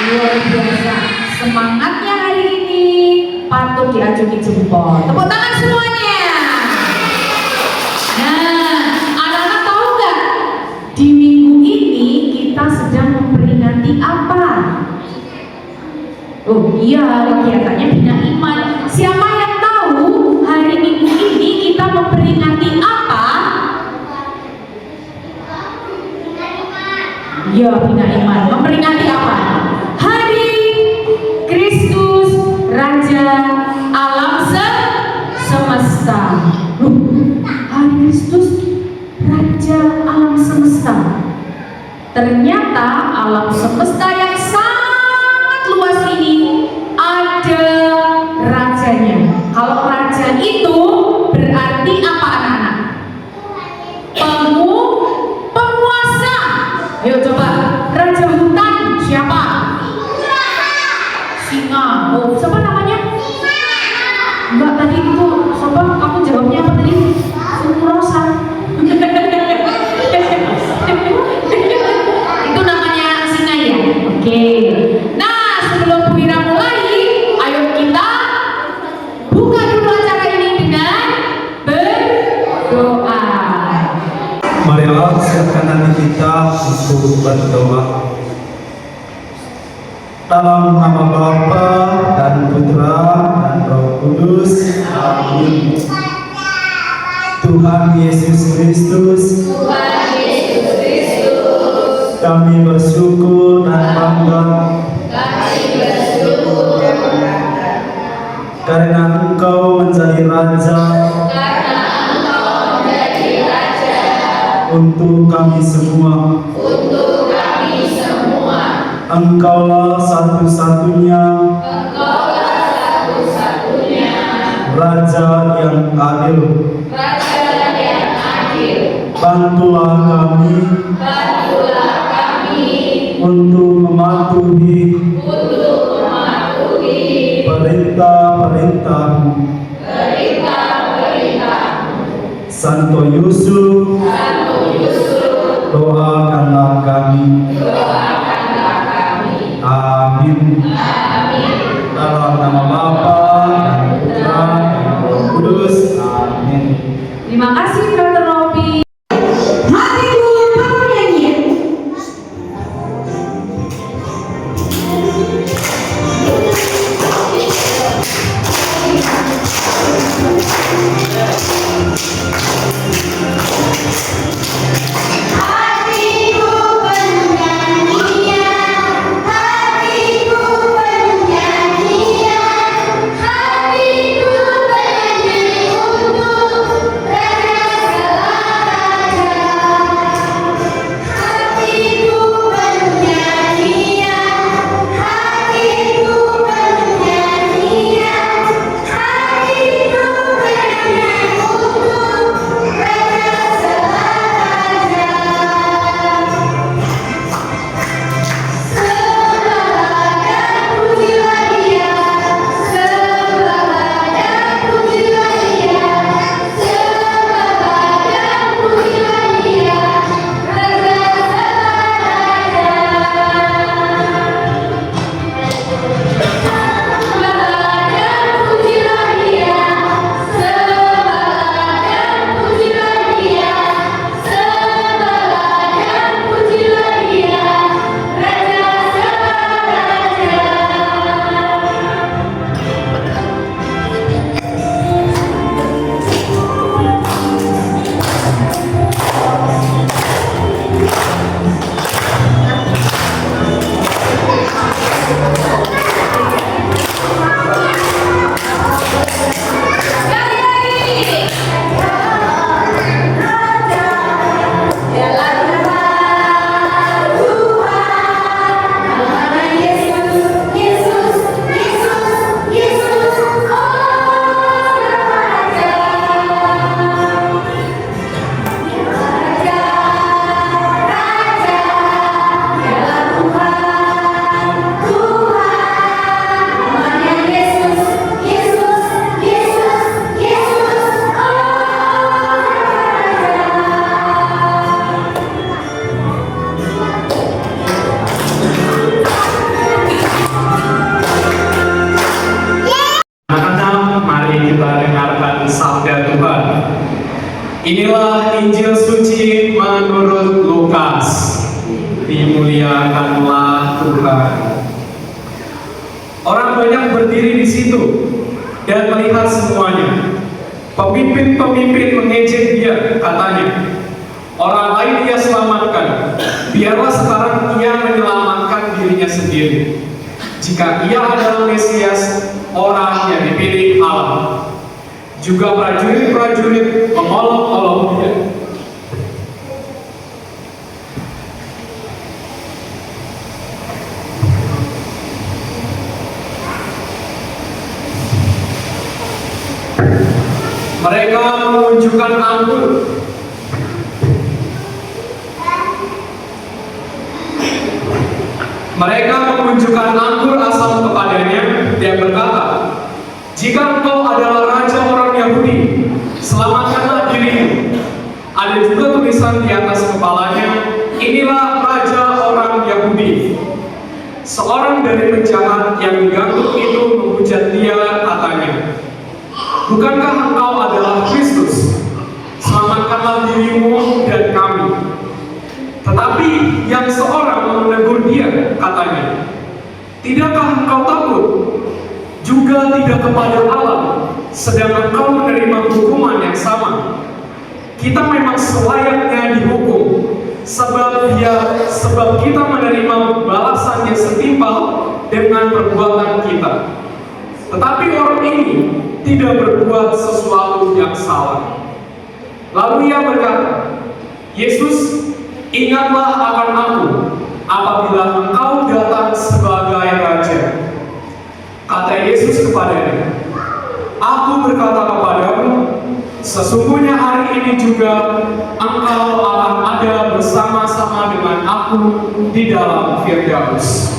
Luar biasa. Semangatnya hari ini patut diacungi jempol. Tepuk tangan semuanya. Nah, anak-anak tahu nggak? Di minggu ini kita sedang memperingati apa? Oh iya, kegiatannya Bina Iman. Siapa yang tahu hari Minggu ini kita memperingati apa? Ya, Bina Iman. Memperingati apa? Hari Kristus Raja Alam Semesta. Hari Kristus Raja Alam Semesta. Ternyata alam semesta yang sangat luas ini ada rajanya. Kalau raja itu berarti apa anak-anak? Penguasa. Ayo coba, raja hutan siapa? Singa. Oh, siapa namanya? Enggak, tadi itu siapa? Kamu jawabnya apa tadi? Rosa. Itu namanya singa ya? Oke. Nah, sebelum Bu Ira mulai, ayo kita buka dulu acara ini dengan berdoa. Marilah siapkan hati kita untuk berdoa. Dalam nama Bapa dan Putra dan Roh Kudus. Amin. Tuhan Yesus Kristus, kami bersyukur dan bangga karena Engkau menjadi Raja untuk kami semua. Engkaulah satu-satunya Raja yang adil. Bantulah kami untuk mematuhi perintah-perintah-Mu. Santo Yusuf, doakanlah kami. Amin. Dalam nama Bapa dan Putra dan Roh Kudus. Amin. Terima kasih Dr. Robi. Hatiku bernyanyi. Hatiku bernyanyi, hatiku bernyanyi. Inilah Injil suci menurut Lukas. Dimuliakanlah Tuhan. Orang banyak berdiri di situ dan melihat semuanya. Pemimpin-pemimpin mengejek dia, katanya, orang lain ia selamatkan, biarlah sekarang ia menyelamatkan dirinya sendiri. Jika ia adalah Mesias, orang yang dipilih Allah. Juga prajurit-prajurit mengolok-olok dia. Mereka menunjukkan anggur. Mereka menunjukkan anggur asal kepadanya dan berkata, jika engkau adalah raja orang Yahudi, selamatkanlah dirimu. Ada juga tulisan di atas kepalanya, inilah raja orang Yahudi. Seorang dari penjahat yang digantung itu menghujat dia, katanya, bukankah engkau adalah Kristus? Selamatkanlah dirimu dan kami. Tetapi yang seorang menegur dia, katanya, tidakkah engkau takut? Juga tidak kepada Allah, sedang engkau menerima hukuman yang sama. Kita memang selayaknya dihukum, sebab kita menerima balasan yang setimpal dengan perbuatan kita. Tetapi orang ini tidak berbuat sesuatu yang salah. Lalu ia berkata, Yesus, ingatlah akan aku apabila engkau datang sebagai raja. Kata Yesus kepadanya, aku berkata kepadamu, sesungguhnya hari ini juga engkau akan ada bersama-sama dengan aku di dalam Firdaus.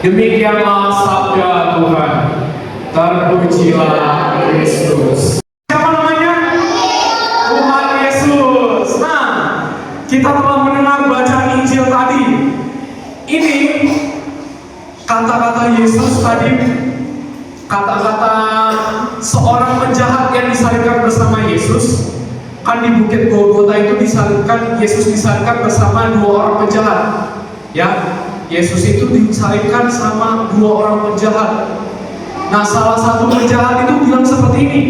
Demikianlah sabda Tuhan. Terpujilah Kristus. Siapa namanya? Tuhan Yesus. Nah, kita telah mendengar bacaan Injil tadi. Ini kata-kata Yesus tadi, kata-kata seorang penjahat yang disalibkan bersama Yesus. Kan di Bukit Golgota itu disalibkan, Yesus disalibkan bersama dua orang penjahat. Ya, Yesus itu disalibkan sama dua orang penjahat. Nah, salah satu penjahat itu bilang seperti ini,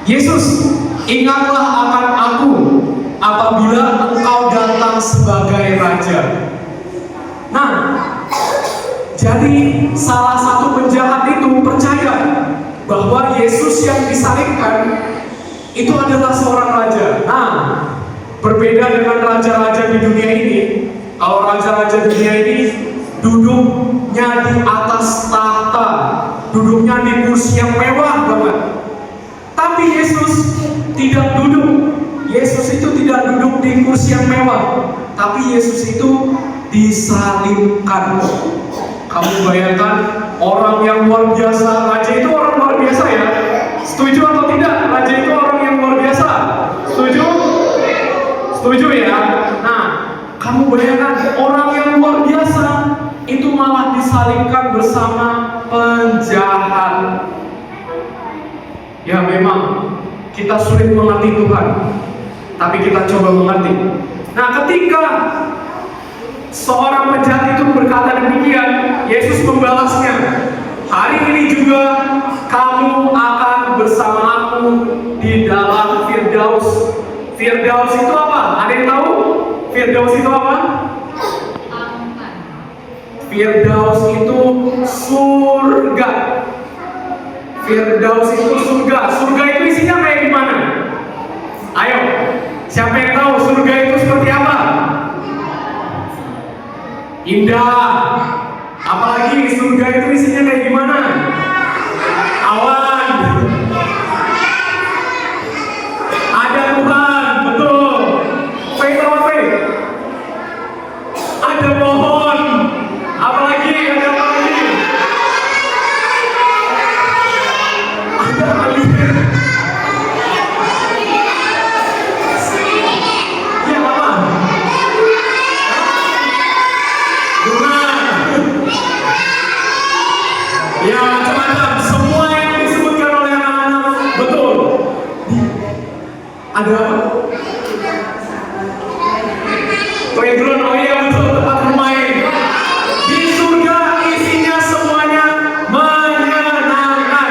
Yesus, ingatlah akan aku apabila engkau datang sebagai raja. Nah, jadi salah satu penjahat itu percaya bahwa Yesus yang disalibkan itu adalah seorang raja. Nah, berbeda dengan raja-raja di dunia ini. Kalau raja-raja dunia ini duduknya di atas tahta, duduknya di kursi yang mewah banget. Tapi Yesus tidak duduk. Yesus itu tidak duduk di kursi yang mewah. Tapi Yesus itu disalibkan. Kamu bayangkan orang yang luar biasa, raja itu orang luar biasa ya. Setuju atau tidak? Raja itu orang yang luar biasa. Setuju? Setuju ya? Nah, kamu bayangkan orang yang luar biasa itu malah disalibkan bersama penjahat. Ya memang kita sulit mengerti Tuhan, tapi kita coba mengerti. Nah, ketika seorang penjahat itu berkata demikian, Yesus membalasnya, hari ini juga kamu akan bersama aku di dalam Firdaus. Firdaus itu apa? Ada yang tahu? Firdaus itu apa? Firdaus itu surga. Firdaus itu surga. Surga itu isinya kayak gimana? Ayo, siapa yang tahu surga itu seperti apa? Indah. Apalagi surga itu isinya kayak gimana? Awan. Ada Tuhan, betul. Faith apa faith? Ada pohon. Apalagi? Ada apa lagi? Ada air. Ya apa? Bunga. Ya macam-macam. Semua yang disebut Ada apa? Playground, oh iya betul, tempat bermain. Di surga isinya semuanya menyenangkan.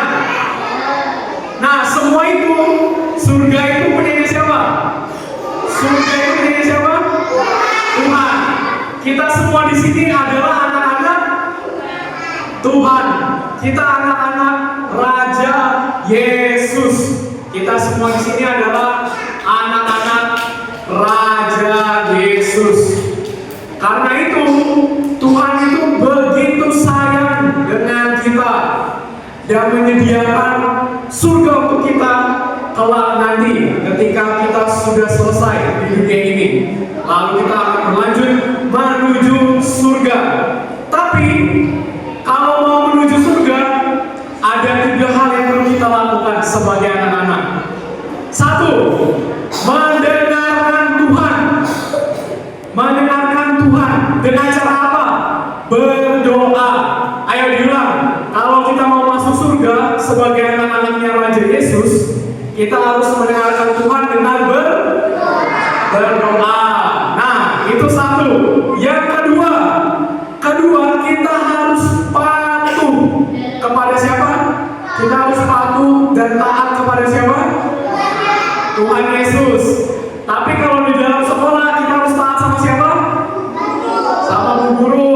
Nah, semua itu, surga itu punyanya siapa? Surga itu punyanya siapa? Tuhan. Kita semua di sini adalah anak-anak Tuhan. Kita anak-anak Raja Yesus. Kita semua di sini adalah anak-anak Raja Yesus. Karena itu Tuhan itu begitu sayang dengan kita dan menyediakan surga untuk kita kelak nanti ketika kita sudah selesai di dunia ini. Lalu kita akan berlanjut menuju surga. Tapi kalau mau menuju surga, ada 3 hal yang perlu kita lakukan sebagai anak-anak. 1, mendengarkan Tuhan. Mendengarkan Tuhan dengan cara apa? Berdoa. Ayo diulang. Kalau kita mau masuk surga sebagai anak-anaknya Raja Yesus, kita harus mendengarkan Tuhan dengan berdoa. Nah, itu 1. Yang kedua, kita harus patuh kepada siapa? Kita harus patuh dan taat kepada siapa? Tuhan Yesus. Tapi kalau di dalam sekolah kita harus taat sama siapa? Sama bu guru.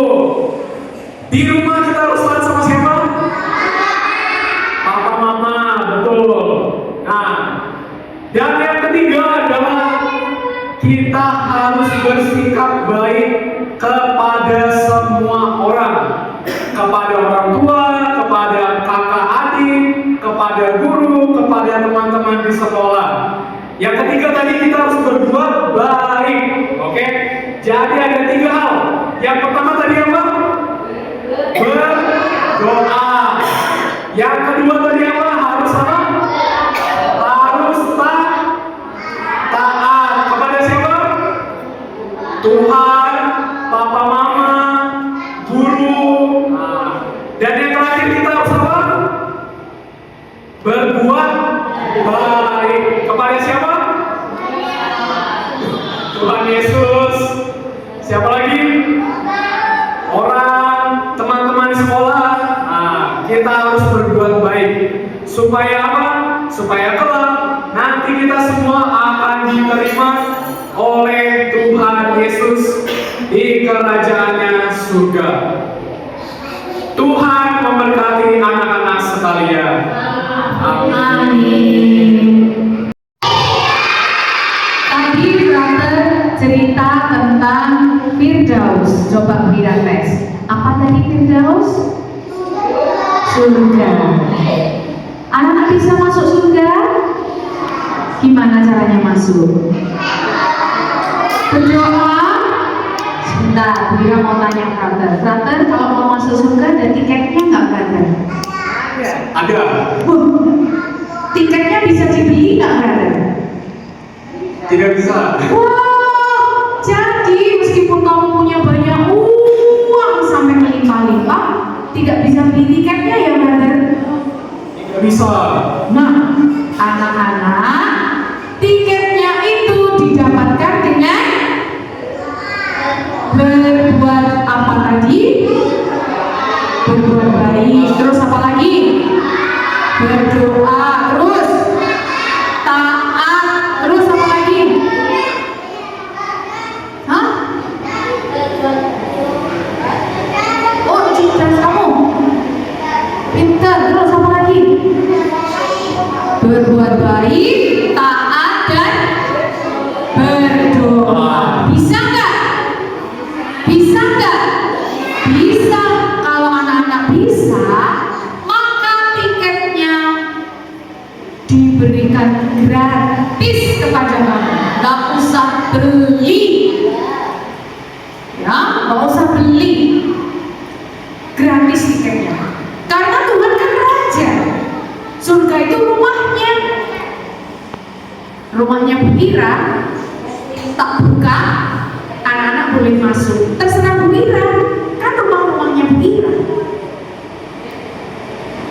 Di rumah kita harus taat sama siapa? Papa mama, betul. Nah, dan yang ketiga adalah kita harus bersikap baik kepada semua orang. Kepada orang tua, kepada kakak adik, kepada guru, kepada teman-teman di sekolah. Yang ketiga tadi kita harus berbuat baik. Oke? Jadi ada 3 hal. Yang pertama tadi apa? Berdoa. Yang kedua tadi apa? Harus apa? Harus taat kepada siapa? Tuhan, papa mama, guru. Dan yang terakhir kita harus apa? Berbuat baik kepada siapa? Tuhan Yesus. Siapa lagi? Orang, teman-teman di sekolah. Nah, kita harus berbuat baik. Supaya apa? Supaya kelak nanti kita semua akan diterima oleh Tuhan Yesus di kerajaannya surga. Tuhan memberkati anak-anak sekalian. Amin. Tadi brother cerita tentang Firdaus. Coba Bira tes. Apa tadi Firdaus? Surga. Anak-anak bisa masuk surga? Gimana caranya masuk? Berdoa. Sebentar, Bira mau tanya brother. Brother, kalau mau masuk surga ada tiketnya nggak brother? Ada. Tiketnya bisa dibeli nggak brother? Tidak bisa. Wah, jadi meskipun kamu punya banyak uang sampai melimpah-limpah, tidak bisa beli tiketnya ya brother? Tidak bisa. Nah, anak-anak, tiketnya itu didapatkan dengan berbuat apa tadi? Berbuat baik. Terus apa lagi? Berdoa. Terus taat. Terus apa lagi? Hah? Oh, cerdas kamu. Pintar. Terus apa lagi? Berbuat baik, taat dan berdoa. Bisa nggak? Bisa nggak? Bisa. Kalau anak-anak bisa, maka tiketnya diberikan gratis kepada kamu. Nggak usah beli. Ya, nggak usah beli. Gratis tiketnya. Karena Tuhan kan raja. Surga itu rumahnya. Rumahnya Bu Ira, tak buka, anak-anak boleh masuk. Terserah Bu Ira, kan rumahnya Bu Ira.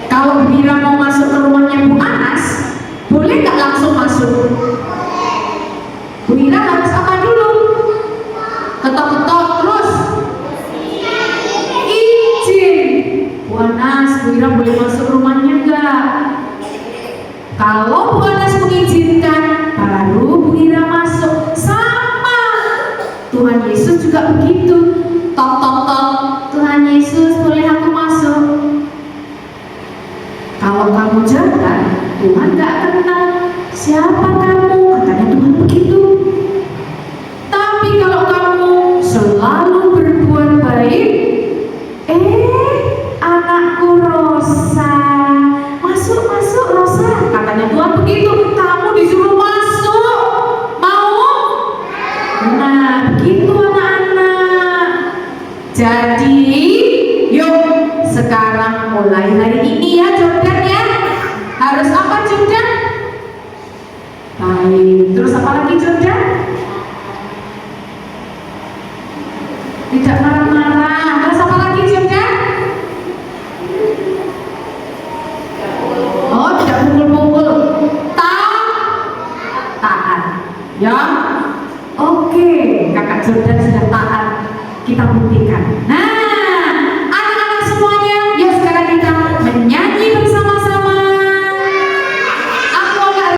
Kalau Bu Ira mau masuk ke rumahnya Bu Anas, boleh nggak langsung masuk? Tuhan Yesus juga begitu. Tok tok tok, Tuhan Yesus boleh aku masuk? Kalau kamu jahat, Tuhan gak kenal siapa kamu, katanya Tuhan begitu. Tapi kalau kamu selalu berbuat baik, anakku Rosa, masuk masuk Rosa, katanya Tuhan begitu. Kamu disuruh masuk, mau? Nah, begitu anak-anak. Jadi, yuk sekarang mulai hari ini ya Jordan ya. Harus apa Jordan? Baik. Terus apa lagi Jordan? Tidak marah-marah. Terus apa lagi Jordan? Oh, tidak pukul-pukul. Taat. Ya. Oke, kakak Jordan sudah taat. Kita buktikan. Nah, anak-anak semuanya, yuk sekarang kita menyanyi bersama-sama. Aku agak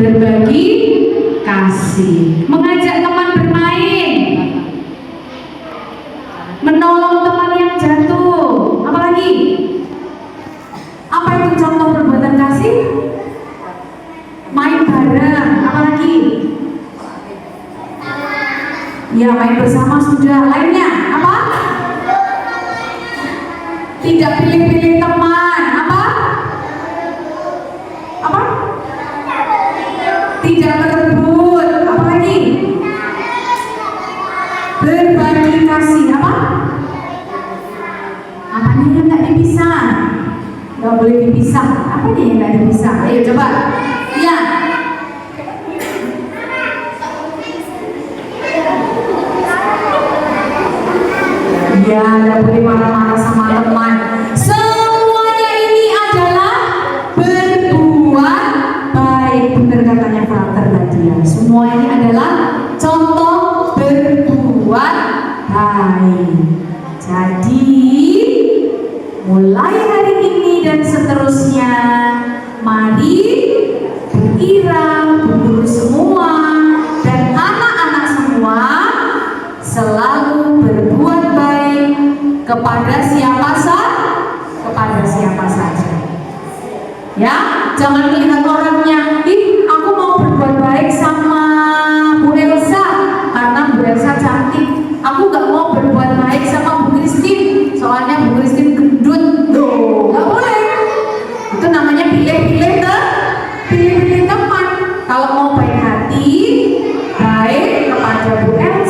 berbagi kasih, mengajak teman bermain, menolong teman yang jatuh. Apalagi? Apa itu contoh perbuatan kasih? Main bareng. Apalagi? Ya, main bersama sudah. Lainnya apa? Tidak pilih-pilih teman. Apa? Apa? Tidak berebut. Apa lagi? Berbagi kasih. Apa? Apanya yang tidak dipisah? Tidak boleh dipisah. Apa nih yang tidak dipisah? Ayo coba. Ya. Ya, tidak boleh marah-marah sama teman. Semuanya ini adalah berbuat baik. Benar katanya Frater tadi ya. Semua ini adalah contoh berbuat baik. Jadi mulai hari ini dan seterusnya, mari Bu Ira, Bu Guru semua, dan anak-anak semua selalu berbuat baik kepada siapa saja. Ya, jangan lihat orangnya, aku mau berbuat baik sama Bu Elsa karena Bu Elsa cantik. Aku gak mau berbuat baik sama Bu Christine soalnya Bu Christine gendut. Loh, gak boleh. Itu namanya pilih-pilih teman. Kalau mau baik hati, baik kepada Bu Elsa,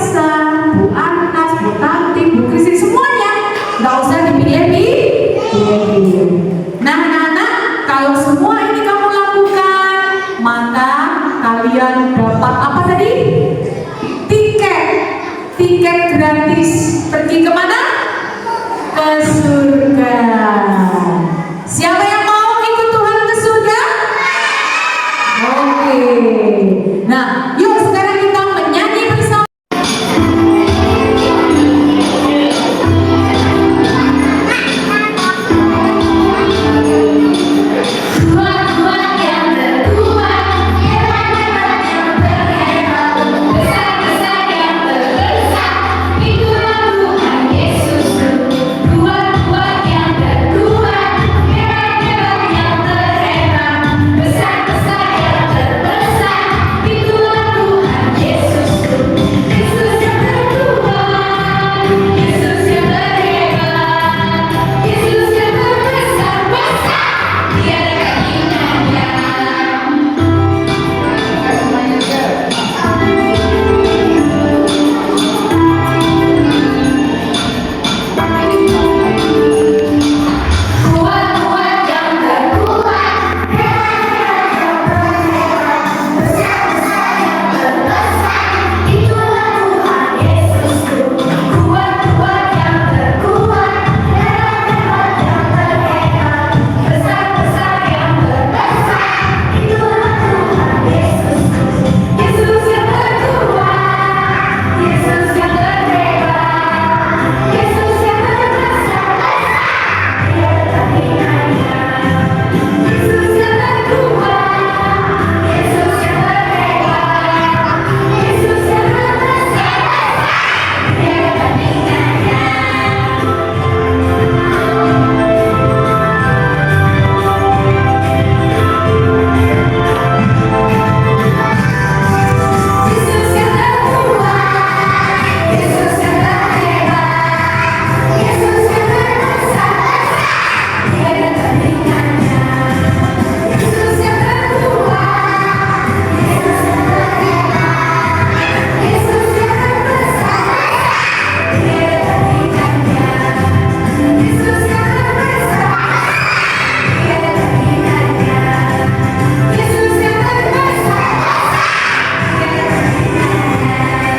tiket gratis pergi kemana? Ke surga. Siapa yang mau ikut Tuhan ke surga? Oke. Nah, yuk sekarang kita menyanyi bersama. Tuhan yang terkuat, hebat-hebat yang terhebat, besar-besar yang terbesar, itulah Tuhan Yesusku. Kuat-kuat yang terkuat, hebat-hebat yang terhebat, besar-besar yang terbesar, itulah Tuhan Yesusku. Yesus yang terkuat, Yesus yang terhebat, Yesus yang terbesar-besar, tiada tandingannya. Kuat-kuat yang terkuat, hebat-hebat yang terhebat, besar-besar yang terbesar, itulah Tuhan Yesusku. Kuat-kuat yang terkuat, hebat-hebat yang terhebat, besar-besar yang terbesar, itulah Tuhan Yesusku. Yesus yang terkuat, Yesus yang terhebat, Yesus yang terbesar-besar, tiada tandingannya. Yesus yang terkuat, Yesus yang terhebat, Yesus yang terbesar-besar, tiada tandingannya. Yesus yang terkuat, Yesus yang terhebat, Yesus yang terbesar-besar, tiada tandingannya. Yesus yang terkuat, Yesus yang terhebat, Yesus yang terbesar-besar, tiada tandingannya. Yesus yang terbesar, tiada tandingannya.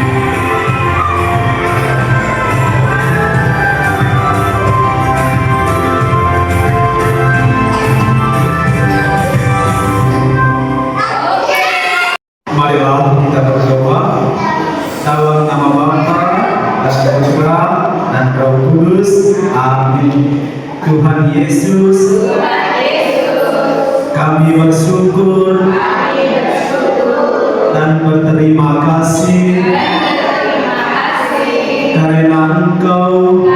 Yesus yang Marilah kita berdoa dalam nama Bapa dan Putra dan Roh Kudus. Amin. Tuhan Yesus, kami bersyukur dan berterima kasih karena Engkau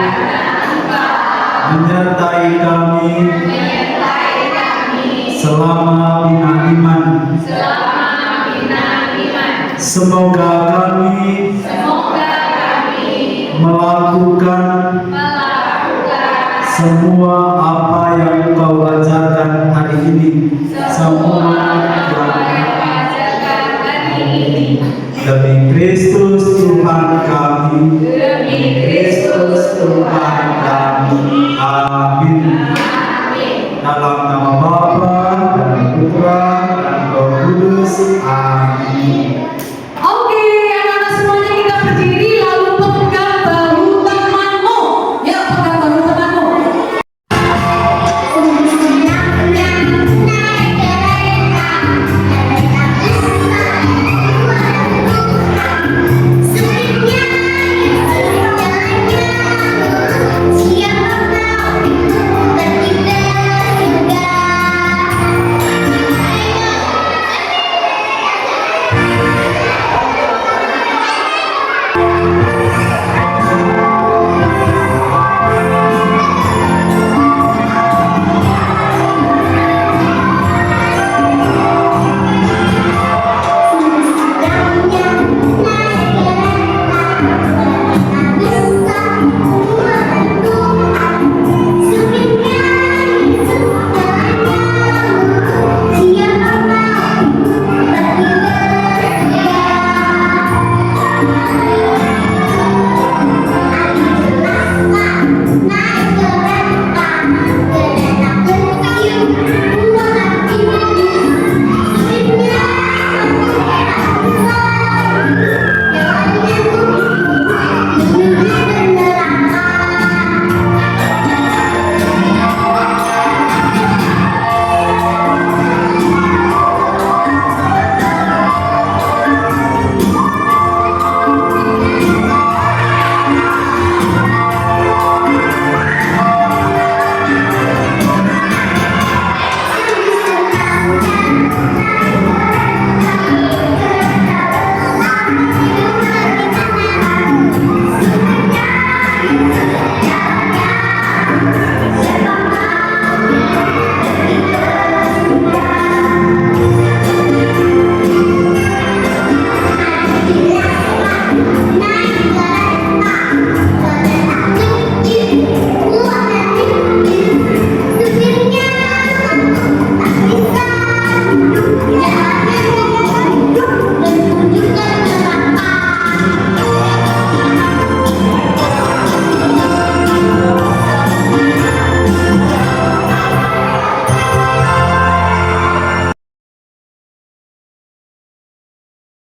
menyertai kami selama bina iman. Semoga kami melakukan semua apa yang Engkau ajarkan hari ini. Demi Kristus Tuhan kami. Demi Kristus Tuhan